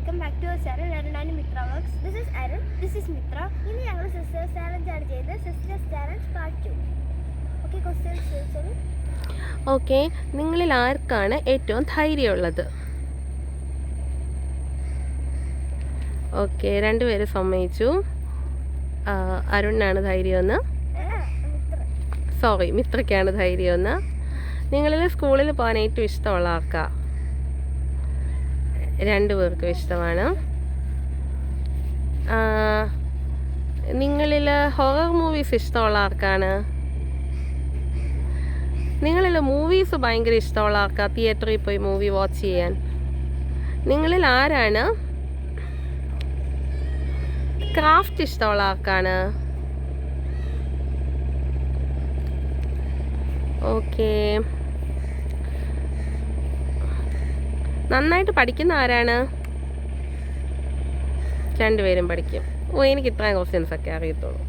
welcome back to our channel Arun and Mithra Vlogs. This is Arun, this is Mithra. ഇനി ഞങ്ങൾ sisters challenge ആണ് ചെയ്യുന്നത്. Sisters challenge part 2. Okay, questions ചോദിച്ചോളൂ. Okay, നിങ്ങളിൽ ആർക്കാണ് ഏറ്റവും ധൈര്യമുള്ളത്? ഓക്കെ, രണ്ടുപേര് സമ്മതിച്ചു. അരുണിനാണ് ധൈര്യമെന്ന്. സോറി, മിത്രയ്ക്കാണ് ധൈര്യമെന്ന്. നിങ്ങളിൽ സ്കൂളിൽ പോകാൻ ഏറ്റവും ഇഷ്ടമുള്ള ആർക്കാ? രണ്ടുപേർക്കും ഇഷ്ടമാണ്. നിങ്ങളിൽ ഹൊറർ മൂവീസ് ഇഷ്ടമുള്ള ആർക്കാണ്? നിങ്ങളിൽ മൂവീസ് ഭയങ്കര ഇഷ്ടമുള്ള ആർക്കാ? തിയേറ്ററിൽ പോയി മൂവി വാച്ച് ചെയ്യാൻ. നിങ്ങളിൽ ആരാണ് ക്രാഫ്റ്റ് ഇഷ്ടമുള്ള ആർക്കാണ്? ഓക്കെ, നന്നായിട്ട് പഠിക്കുന്ന ആരാണ്? രണ്ടുപേരും പഠിക്കും. എനിക്ക് ഇത്രയും ക്വസ്റ്റ്യൻസ് ഒക്കെ അറിയത്തുള്ളൂ.